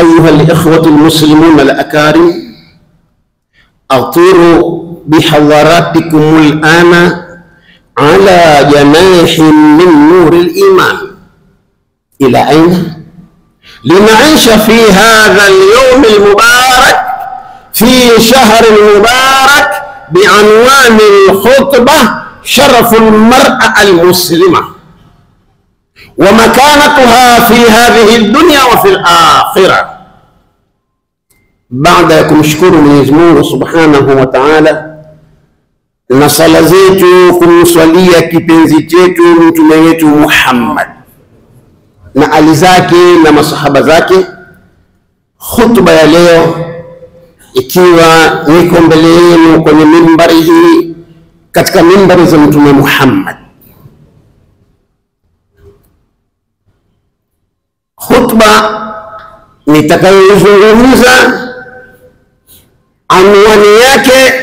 أيها الإخوة المسلمون الأكارم، أطير بحضراتكم الآن على جناح من نور الإيمان. إلى أين؟ لنعيش في هذا اليوم المبارك في شهر المبارك بعنوان الخطبة شرف المرأة المسلمة ومكانتها في هذه الدنيا وفي الآخرة. بعد ya kumshukuru Mwenyezi Mungu Subhanahu wa Ta'ala na sala zetu kumswalia kipenzi chetu mtume wetu Muhammad na ali zake na masahaba zake, khutba ya leo ikiwa niko mbele yenu kwenye mimbari hii katika mimbari za mtume Muhammad. Khutba nitakayozungumza anwani yake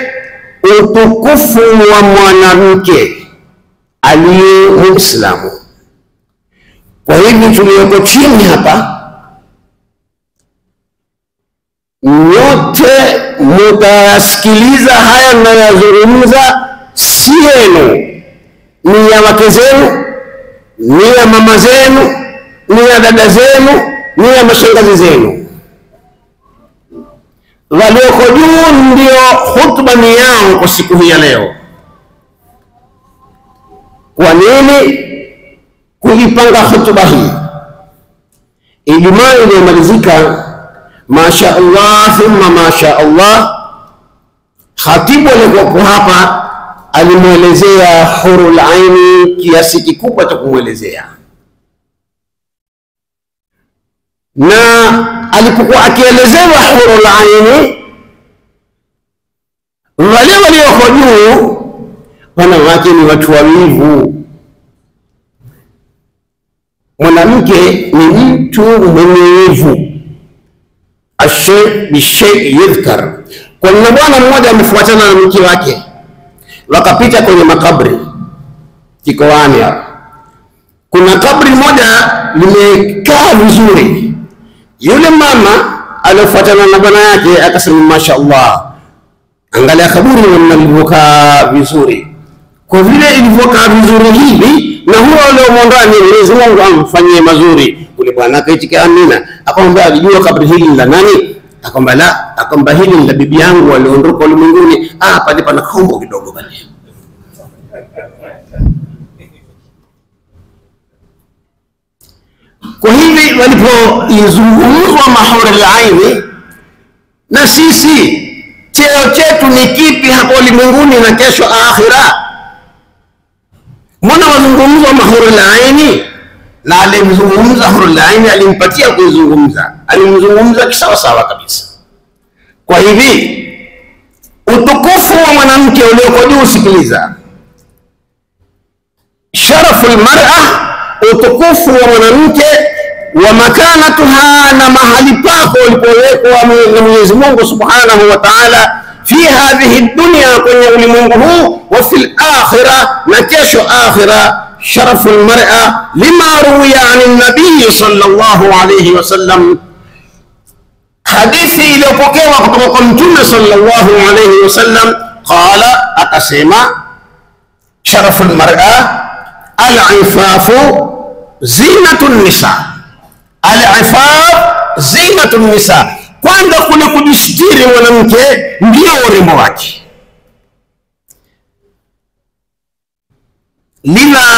utukufu wa mwanamke aliye Muislamu. Kwa hivi tulioko chini hapa nyote mutasikiliza haya ninayozungumza, si yenu, ni ya wake zenu, ni ya mama zenu, ni ya dada zenu, ni ya mashangazi zenu. Walioko juu ndio khutba ni yao kwa siku hii ya leo. Kwa nini kuipanga khutba hii? Ijumaa iliyomalizika, masha Allah thumma masha Allah, khatibu alikuwa hapa alimuelezea hurul aini kiasi kikubwa cha kumwelezea, na alipokuwa akielezewa hurul aini, wale walioko juu wanawake ni watu wawivu. Mwanamke ni mtu mwenye wivu. Ashay bishay yudhkar. Kwa nini bwana mmoja amefuatana na mke wake wakapita kwenye makabri kikoani hapa. Kuna kabri moja limekaa vizuri. Yule mama alifuatana na bwana yake akasema mashaallah, angalia kaburi lilivyokaa vizuri. Kwa vile ilivyokaa vizuri hivi, na huyo leo ndani Mwenyezi Mungu amfanyie mazuri. Ule bwana akaitikia amina, akamwambia alijua kaburi hili la nani? Akamwambia la, akamwambia hili ni la bibi yangu aliondoka ulimwenguni. Pale pana kombo kidogo pale. Kwa hivi walipoizungumzwa mahuri al-aini, na sisi cheo chetu ni kipi hapo ulimwenguni na kesho akhira? Mbona wazungumzwa mahuri al-aini? Na alimzungumza hurul aini, alimpatia kuizungumza, alimzungumza kisawa sawa kabisa. Kwa hivi utukufu wa mwanamke ulioko juu, sikiliza, sharaful mar'a, utukufu wa mwanamke, wa makanatuha, na mahali pako ulipowekwa na Mwenyezi Mungu Subhanahu wa Ta'ala, fi hadhihi dunya, kwenye ulimwengu huu, wa fil akhirah, na kesho akhirah. شرف المرأة لما روي عن النبي صلى الله عليه وسلم، حديثي لبكي وقتكم صلى الله عليه وسلم قال أقسم شرف المرأة العفاف زينة النساء. العفاف زينة النساء. Kwanza kule kujistiri mwanamke ndio urembo wake. لما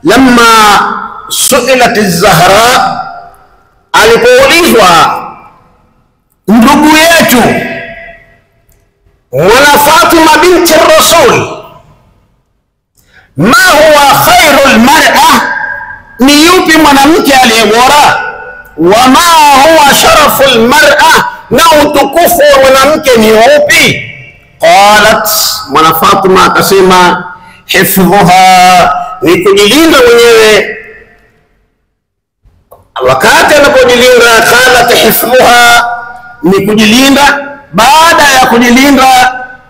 لما سئلت الزهراء, alipoulizwa ndugu yetu mwana Fatima binti Rasul, ma huwa khairul mar'a, ni yupi mwanamke aliye bora? Wa ma huwa sharaful mar'a, na utukufu wa mwanamke ni upi? Qalat, mwana Fatima akasema hifdhuha, ni kujilinda mwenyewe. Wakati anapojilinda, qalat hifdhuha, ni kujilinda. Baada ya kujilinda,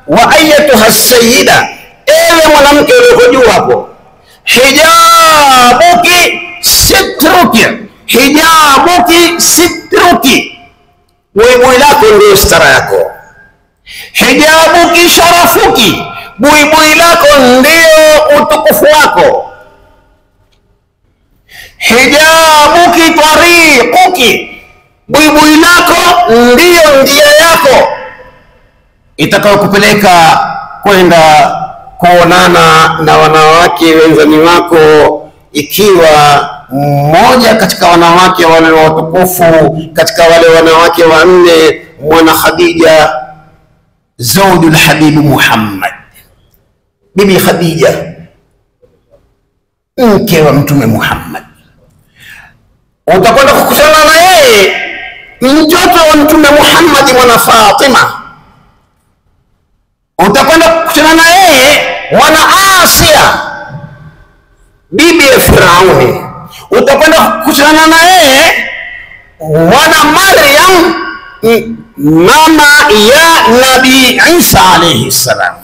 wa ayatuha sayyida, ewe mwanamke ulioko juu hapo, hijabuki sitruki, hijabuki sitruki, buibui lako ndio stara yako. Hijabuki sharafuki, buibui lako ndio utukufu wako. Hijabuki tariquki, buibui lako ndio njia yako itakayokupeleka kwenda kuonana na wanawake wenzani wako, ikiwa mmoja katika wanawake wale watukufu, katika wale wanawake wanne, mwana Khadija zawjul habibu Muhammad, bibi Khadija mke wa mtume Muhammad. Utakwenda kukutana na yeye mtoto wa mtume Muhammad, mwana Fatima. Utakwenda kukutana na yeye mwana Asia, bibi ya Firauni. Utakwenda kukutana na yeye mwana Maryam, mama ya Nabii Isa alayhi salam.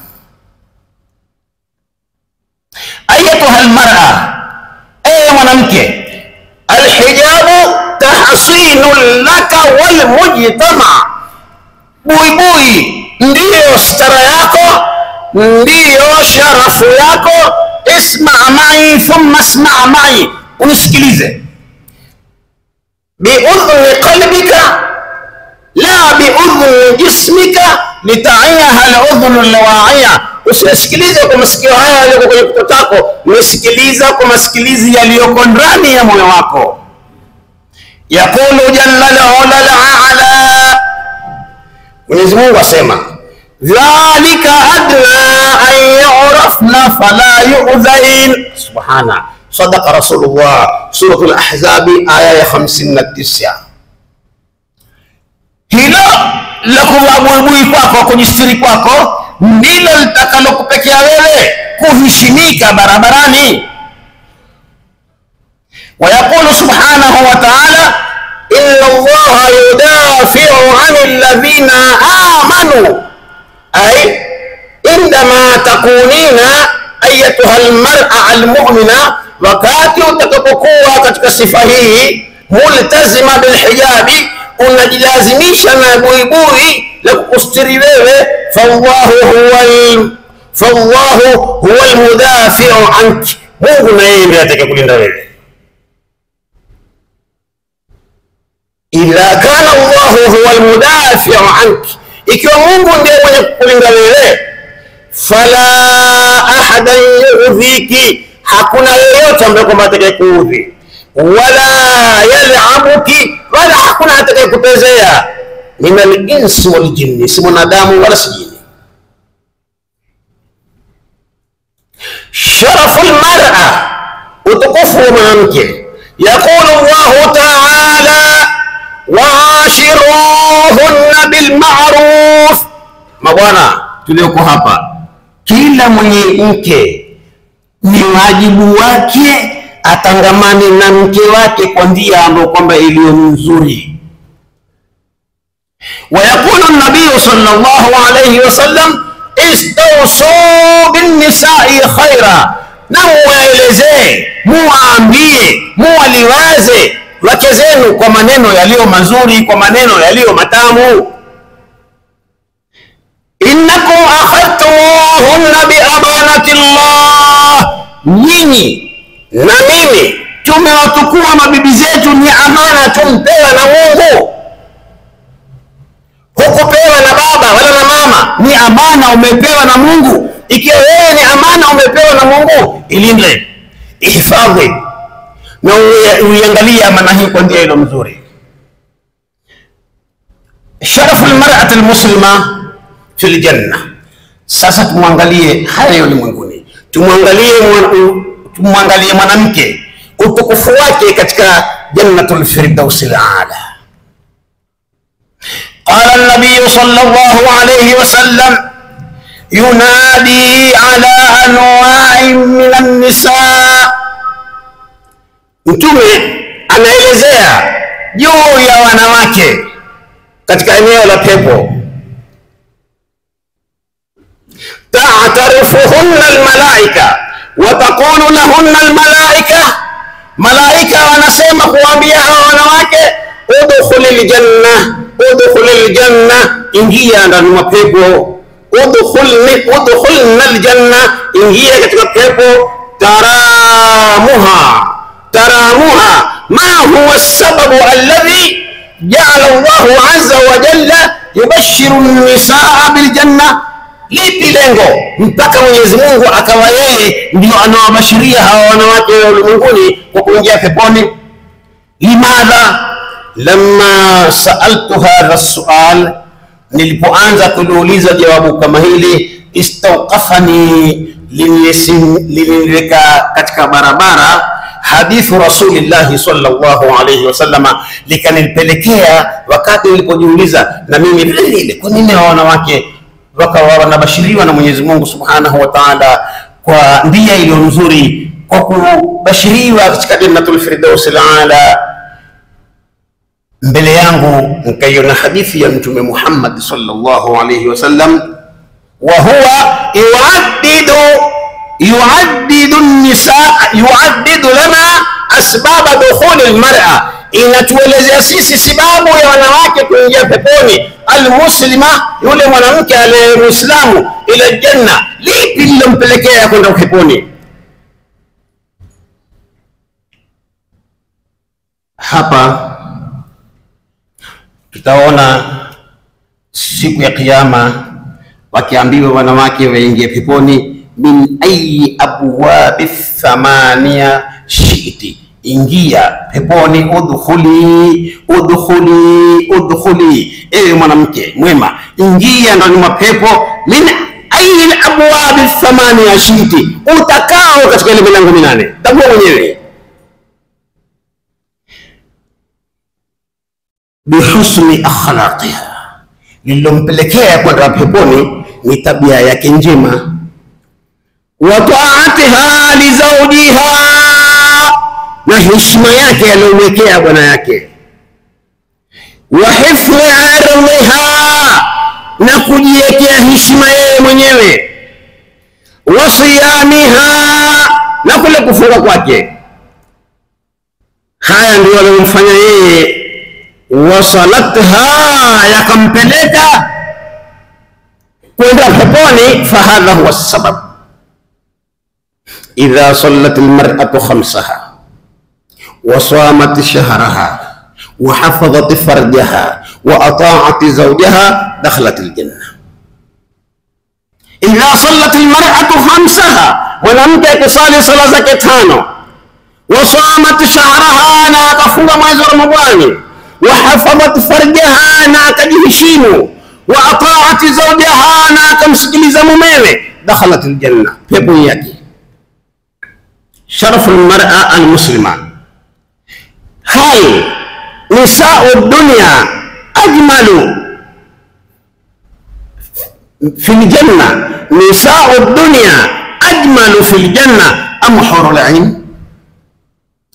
Ayatuha almar'a, ay mwanamke, alhijabu tahsinun laka wal mujtama, buibui ndiyo stara yako, ndiyo sharafu yako. Isma' ma'i thumma isma' ma'i, unisikilize. Biudhni qalbika la biudhni jismika litaiha aludhnu alwa'iya, usisikilize kwa masikio haya yaliyoko kwenye kichwa chako, usikiliza kwa masikilizi yaliyoko ndani ya moyo wako. Yaqulu jalla al-a'la, Mwenyezi Mungu asema, dhalika adna an yu'rafna fala yu'dhain. Subhana, sadaqa Rasulullah. Suratul Ahzab aya ya 59. Hilo la kuvaa buibui kwako, kujistiri kwako, ndilo litakalokupekea wewe kuheshimika barabarani. Wayaqulu subhanahu wa ta'ala, inna Allaha yudafi'u 'anil ladhina amanu, ay indama takunina ayatuha almar'a almu'mina, wakati utakapokuwa katika sifa hii multazima bilhijabi, unajilazimisha na buibui la kukustiri wewe, fallahu huwa almudafi'u anki, Mungu na yeye ndiye atakaye wewe. Idha kana Allahu huwa almudafi'u anki, ikiwa Mungu ndiye mwenye kukulinda wewe, fala ahadan yu'dhiki, hakuna yeyote ambaye kwamba atakayekuudhi, wala yal'abuki, wala hakuna atakayekupezea, min al-insi wal jinni, si mwanadamu wala si jini. Sharaful mar'a, utukufu wa mwanamke. Yaqulu Allahu ta'ala, wa'ashiruhunna bil ma'ruf. Mabwana tulioko hapa, kila mwenye mke ni wajibu wake atangamane na mke wake kwa njia ambayo kwamba iliyo nzuri. Wayaqulu an-nabiy sallallahu alayhi wasallam, istawsu bin nisa'i khaira, na muwaelezee, muwaambie, muwaliwaze wake zenu kwa maneno yaliyo mazuri, kwa maneno yaliyo matamu. Innakum akhadtumuhunna bi amanati Allah, nyinyi na mimi tumewatukua mabibi zetu, ni amana tumpewa na Mungu. Hukupewa na baba wala na mama, ni amana umepewa na Mungu. Ikiwa wewe ni amana umepewa na Mungu, ilinde, ihifadhi na uiangalie amana hii kwa njia ile nzuri. Sharafu almar'ati almuslima fil janna. Sasa tumwangalie haya ulimwenguni, tumwangalie mwanamke, utukufu wake katika jannatul firdaus al-aala. Qala an-nabiy sallallahu alayhi wasallam, yunadi ala anwa'in min an-nisaa, Mtume anaelezea juu ya wanawake katika eneo la pepo. Ta'tarifuhunna almalaika wa taqulu lahunna almalaika, malaika wanasema kuambia hawa wanawake, udkhulil janna, udkhulil janna, ingia ndani mwa pepo. Udkhulna aljanna, ingia katika pepo. Taramuha ma huwa sababu alladhi ja'ala Allahu azza wa jalla yubashiru an-nisaa bil janna. Lipi lengo mpaka Mwenyezi Mungu akawa yeye ndio anawabashiria hawa wanawake wa ulimwenguni kwa kuingia peponi? Limadha lamma sa'altu hadha as-su'al, nilipoanza kuuliza jawabu kama hili, istawqafani, liliniweka katika barabara hadithu Rasulillah sallallahu alayhi wasallama, likanipelekea wakati nilipojiuliza na mimi vile, kwa nini wanawake wakawa wanabashiriwa na Mwenyezi Mungu Subhanahu wa Ta'ala kwa ndia iliyo nzuri, kwa kubashiriwa katika Jannatul Firdaus al-Aala. Mbele yangu nikaiona hadithi ya Mtume Muhammad sallallahu alayhi wasallam, wa huwa yuaddidu an-nisaa, yuaddidu lana asbab dukhul al-mar'a, inatuelezea sisi sababu ya wanawake kuingia peponi. Al-muslima, yule mwanamke aliye muislamu, ila janna, lipi lilompelekea kwenda peponi? Hapa tutaona siku ya kiyama wakiambiwa wanawake waingie peponi, min ayi abwabi thamania shi'ti, ingia peponi. Udkhuli, ewe mwanamke mwema, ingia ndani mwa pepo. Min ayi abwabi thamania shi'ti, utakao katika ile milango 8. Tagua mwenyewe. Bihusni akhlaqiha, lilompelekea kwenda peponi ni tabia yake njema. Wa ta'atiha li zawjiha, na heshima yake aliyomwekea bwana yake. Wa hifdhi ardhiha, na kujiwekea heshima yeye mwenyewe. Wa siyamiha, na kule kufunga kwake. Haya ndio aliyomfanya yeye. Wasalatha, yakampeleka kwenda peponi. Fahadha huwa sabab. Idha sallat almar'atu khamsaha wa samat shahraha wa hafadhat farjaha wa ata'at zawjaha dakhalat aljanna. Idha sallat almar'atu khamsaha, mwanamke akisali sala zake 5, wa samat shahraha, na akafunga mwezi wa Ramadhani, wa hafadhat farjaha, na akajiheshimu, wa ata'at zawjaha, na akamsikiliza mumewe, dakhalat aljanna, pepo yake. Sharafu almar'a almuslima. Hal nisa'u dunya ajmalu fil janna, nisa'u dunya ajmalu fil janna am hurul 'ain?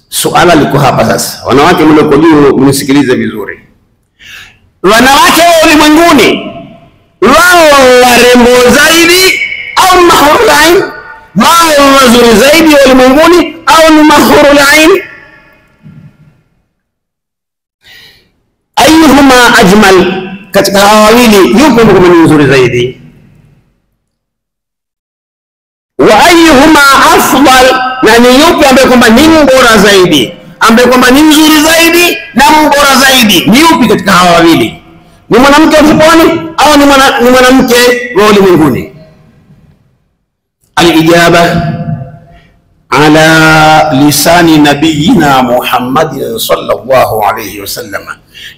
Suala liko hapa sasa. Wanawake mlioko juu mnisikilize vizuri. Wanawake wa ulimwenguni wao warembo zaidi au mahurul 'ain? Wao wazuri zaidi wa ulimwenguni au ni mahurul 'ain? Ayuhuma ajmal, katika hawa wawili yupi ni mzuri zaidi? Wa ayyuhuma afdal, na ni yupi ambaye kwamba ni bora zaidi, ambaye kwamba ni mzuri zaidi na mbora zaidi? Ni yupi katika hawa wawili? Ni mwanamke wa peponi au ni mwanamke wa ulimwenguni? Al-ijaba ala lisani nabiyina Muhammadin sallallahu alayhi wasallam,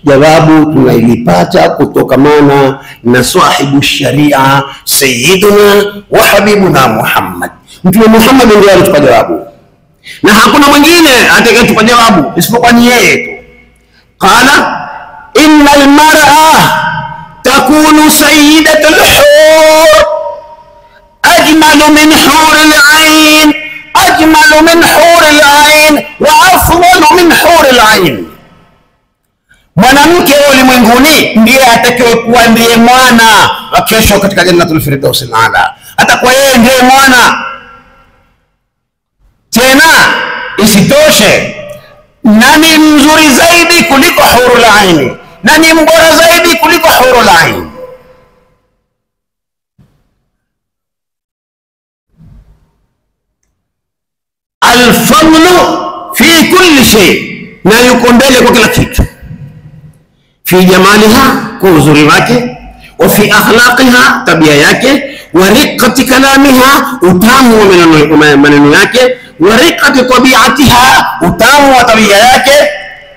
jawabu tunailipata kutokamana na sahibu sharia sayyiduna wa habibuna Muhammad. Mtume Muhammad ndiye alitupa jawabu, na hakuna mwingine atakayetupa jawabu isipokuwa ni yeye tu. Qala innal mar'a takunu sayyidatul hur ajmalu min huril 'ain, ajmalu min huril 'ain wa afdalu min huril 'ain. Mwanamke wa ulimwenguni ndiye atakayekuwa ndiye mwana wa kesho katika Jannatul Firdaus al-Aala. Atakuwa yeye ndiye mwana. Tena isitoshe nani mzuri zaidi kuliko hurul aini, nani mbora zaidi kuliko hurul aini. Alfadlu fi kulli shay, na yuko mbele kwa kila kitu. Fi jamaliha, kwa uzuri wake, wa fi akhlaqiha, tabia yake, wa riqati kalamiha, utamu wa maneno yake, wa riqati tabiatiha, utamu wa tabia yake,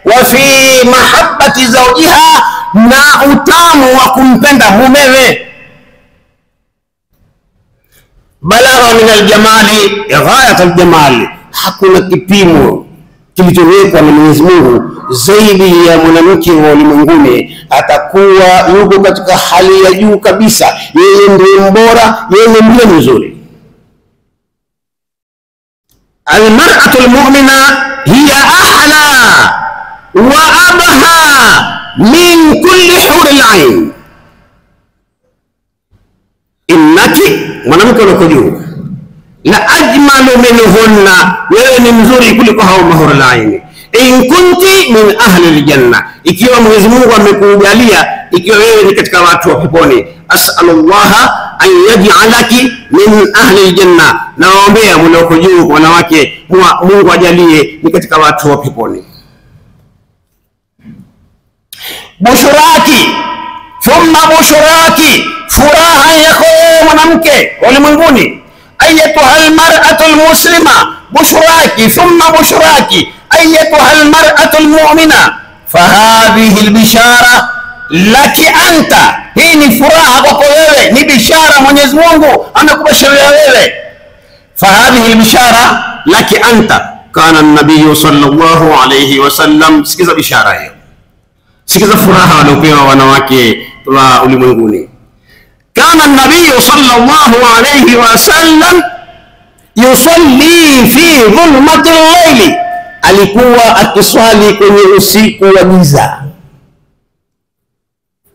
wa fi mahabbati zawjiha, na utamu wa kumpenda mumewe. Balagha min aljamali ghayat aljamali, hakuna kipimo kilichowekwa na Mwenyezi Mungu zaidi ya mwanamke wa ulimwenguni. Atakuwa yuko katika hali ya juu kabisa, yeye ndiye mbora, yeye ndiye mzuri. Almar'atu almu'mina hiya ahla wa abha min kulli huril ain. Innaki, mwanamke uko juu, la ajmalu minhunna, wewe ni mzuri kuliko hao mahurul aini. In kunti min ahli aljanna, ikiwa Mwenyezi Mungu amekujalia, ikiwa wewe ni katika watu wa peponi. As'alullaha an yaj'alaki min ahli aljanna, naombea mlioko juu wanawake, Mungu ajalie ni katika watu wa peponi. Bushraki thumma bushraki, furaha yako mwanamke ulimwenguni. Ayatuha almar'atu almuslima, bushraki thumma bushraki أيتها المرأة المؤمنة فهذه البشارة لك أنت، هي نفراها وقوله نبشارة من يزمونه أنا كبشر يا ويلي. فهذه البشارة لك أنت. كان النبي صلى الله عليه وسلم سكذا بشارة، سكذا فراها لو بيوا ونواكي طلع ulimwenguni. كان النبي صلى الله عليه وسلم يصلي في ظلمة الليل، alikuwa akiswali kwenye usiku wa giza.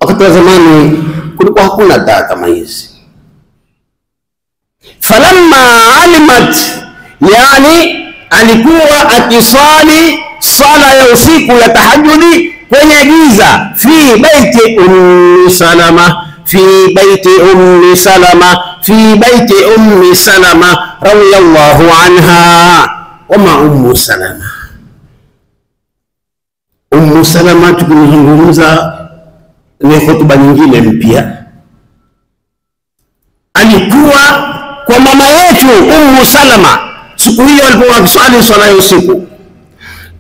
Wakati wa zamani kulikuwa hakuna taa kama hizi. Falamma alimat, yani alikuwa akiswali sala ya usiku ya tahajjudi kwenye giza. Fi baiti ummi Salama, fi baiti ummi Salama, fi baiti ummi Salama radiyallahu anha. Wama ummu Salama, Ummu Salama tukizungumza ni hotuba nyingine mpya. Alikuwa kwa mama yetu Ummu Salama siku hiyo alipokuwa akiswali swala ya usiku.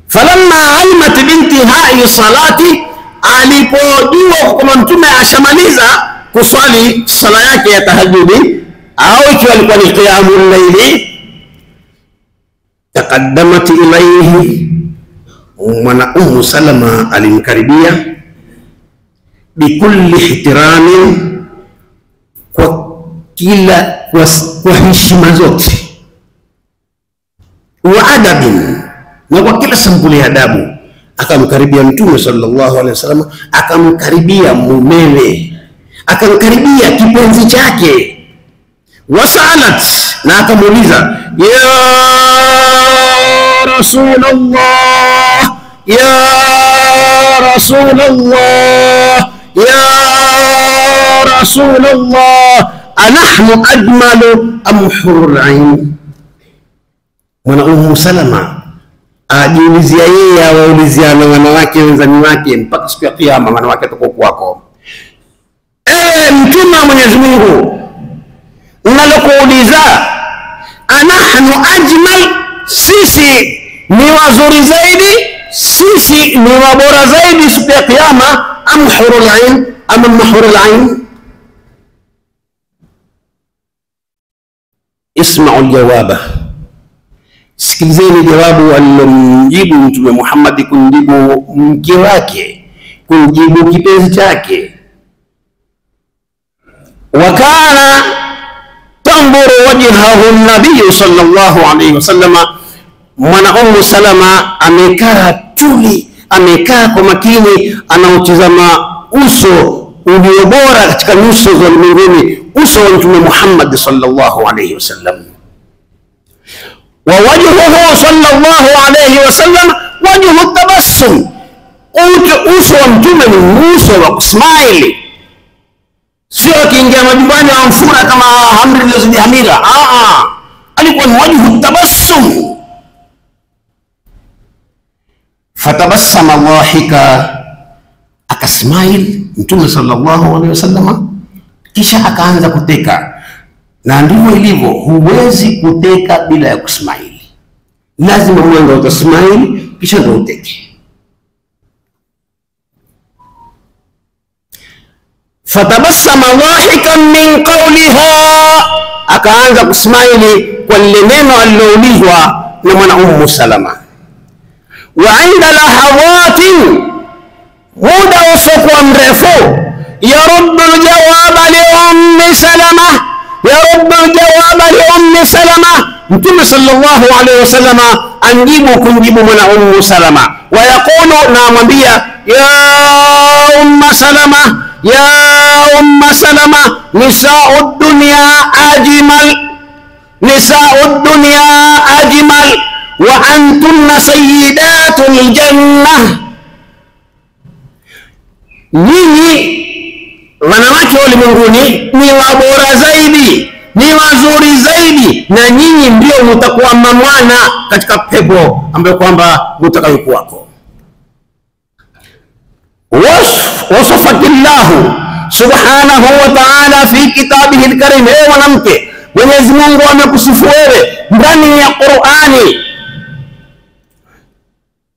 Falamma alimat bintihai salati, alipojua kwamba mtume ashamaliza kuswali sala yake ya tahajjudi au ikiwa alikuwa ni qiyamul layli, taqaddamat ilayhi, mwana Ummu Salama alimkaribia bikulli ihtiramin, kwa heshima zote, wa adabin, na kwa kila sampuli ya adabu. Akamkaribia Mtume sallallahu alaihi wasallam, akamkaribia mumewe, akamkaribia kipenzi chake. Wasalat, na akamuuliza ya Rasulullah, ya Rasulullah, ya Rasulullah, anahnu ajmalu am hurul ain. Mwana Ummu Salama ajiulizia yeye, awaulizia na wanawake wenzani wake mpaka siku ya kiyama, wanawake watakuwa kwako. Mtume wa Mwenyezi Mungu, unalokuuliza anahnu ajmal, sisi ni wazuri zaidi, sisi ni wabora zaidi siku ya kiyama, am hurul ain, am hurul ain? Isma'u aljawaba, sikilizeni jawabu alilomjibu Mtume Muhammad kumjibu mke wake, kumjibu kipenzi chake. Wakana tamburu wajhahu nabii sallallahu alayhi wasallam, mwana Ummu Salama amekaa tuli, amekaa kwa makini, anautazama uso uliobora katika nyuso za ulimwenguni, uso wa Mtume Muhammad sallallahu alayhi wasallam. wa wajhuhu sallallahu alayhi wasallam wajhu tabassum, uso wa mtume ni uso wa kusmile, sio akiingia majumbani amfura kama hamri lilozidi hamira. Alikuwa ni wajhu tabassum. Fatabassama dhahika, akasmile mtume sallallahu alayhi wasallam, kisha akaanza kuteka. Na ndivyo ilivyo, huwezi kuteka bila ya kusmile, lazima mwanzo utasmile kisha ndio uteke. Fatabassama dhahikan min qawliha, akaanza kusmile kwa lile neno aliloulizwa na mwana Ummu Salama. Wa inda lahawatin, muda usiokuwa mrefu, yaruddu aljawaba li Ummi Salama, yaruddu aljawaba li Ummi Salama, mtume sallallahu alayhi wasallam anjibu kumjibu mwana Ummu Salama. Wa yaqulu, na amwambia ya Umma Salama, ya Umma Salama, nisa'ud dunya ajmal, nisa'ud dunya ajmal wa antunna sayyidatul jannah, nyinyi wanawake wa ulimwenguni ni wabora zaidi, ni wazuri zaidi, na nyinyi ndio mtakuwa mamwana katika pepo ambayo kwamba mtakayokuwako. Wasafatillahu subhanahu wa ta'ala fi kitabihi al-karim, ewe mwanamke, Mwenyezi Mungu amekusifu wewe ndani ya Qur'ani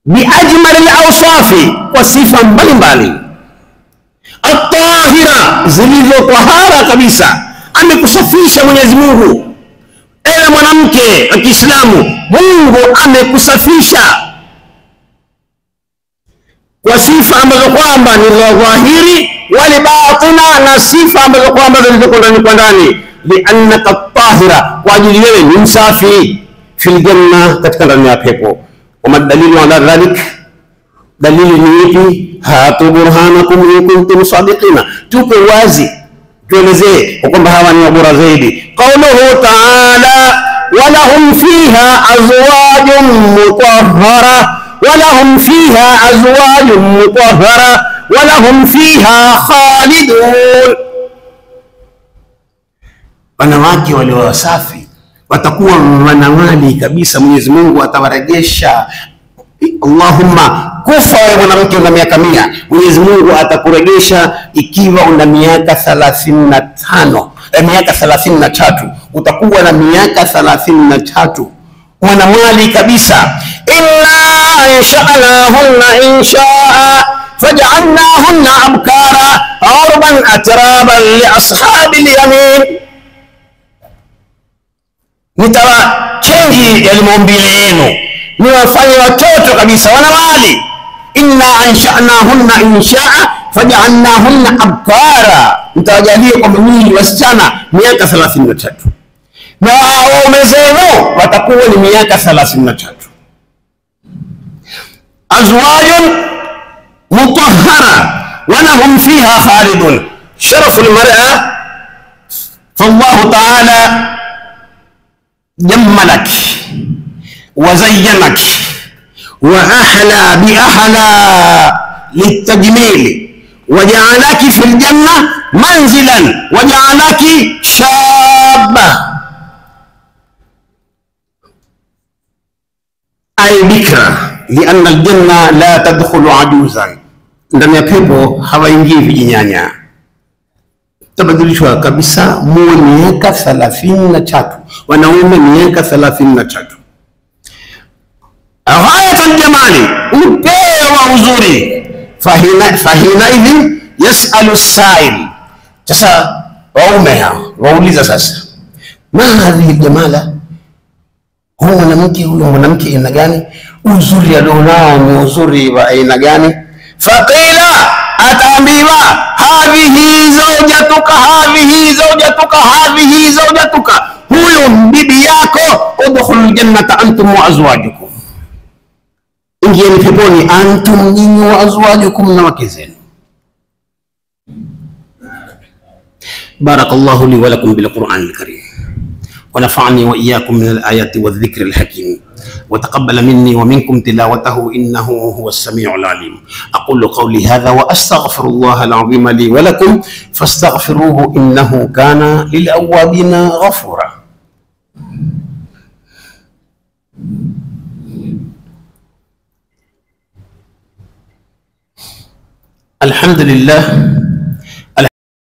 biajmal al-awsafi, kwa sifa mbalimbali, at-tahira, zilizo tahara kabisa. Amekusafisha Mwenyezi Mungu, ewe mwanamke wa Kiislamu, Mungu amekusafisha kwa sifa ambazo kwamba ni za dhahiri wal batina, na sifa ambazo kwamba zilizo ndani kwa ndani. Liannaka tahira, kwa ajili wewe ni msafi, fil janna, katika ndani ya pepo. Wa dalilu ala dhalik, dalili ni ipi? Hatu burhanakum in kuntum sadiqina, tupe wazi, tuelezee kwamba hawa ni bora zaidi. Qauluhu ta'ala, walahum fiha azwajun mutahhara, walahum fiha azwajun mutahhara, walahum fiha khalidun, wanawake walio wasafi watakuwa wanawali kabisa. Mwenyezi Mungu atawarejesha. Allahumma kufa wewe mwanamke una miaka 100, Mwenyezi Mungu atakurejesha ikiwa una miaka 35, miaka 33, utakuwa na miaka 33, mwanamwali kabisa. Inna ansha'nahunna insha'a faj'alnahunna abkara urban atraban li ashabil yamin, nitawachenji yalimaumbile yenu, niwafanye watoto kabisa wanawali. Inna ansha'nahunna insha'a faj'alnahunna abkara, nitawajalia kwamba nyinyi wasichana miaka 33 na waume zenu watakuwa ni miaka 33. Azwajun mutahhara wa lahum fiha khalidun, sharaful mar'a fallahu ta'ala jammalak wa zayyanak wa ahla bi ahla litajmil wa ja'alaki fil janna manzilan wa ja'alaki shabba ay bikra, lianna aljanna la tadkhulu ajuzan, ndani ya pepo hawaingii vijinyanya. Tabadilishwa kabisa, muwe miaka 33, wanaume miaka 33. Ghayatul jamali, upeo wa uzuri. Fahina hivi yasalu sail, sasa waume hao wauliza sasa, ma hadhihi jamala, huyu mwanamke aina gani? Uzuri alionao ni uzuri wa aina gani? Faqila, ataambiwa hadhihi zawjatuka, hadhihi zawjatuka, hadhihi zawjatuka, huyu bibi yako. Udkhulul jannata antum wa azwajukum, ingieni peponi antum, nyinyi, wa azwajukum, na wake zenu. Barakallahu li wa lakum bil Qur'anil Karim ونفعني وإياكم من الآيات والذكر الحكيم، وتقبل مني ومنكم تلاوته إنه هو السميع العليم. أقول قولي هذا وأستغفر الله العظيم لي ولكم فاستغفروه إنه كان للأوابين غفورا. الحمد لله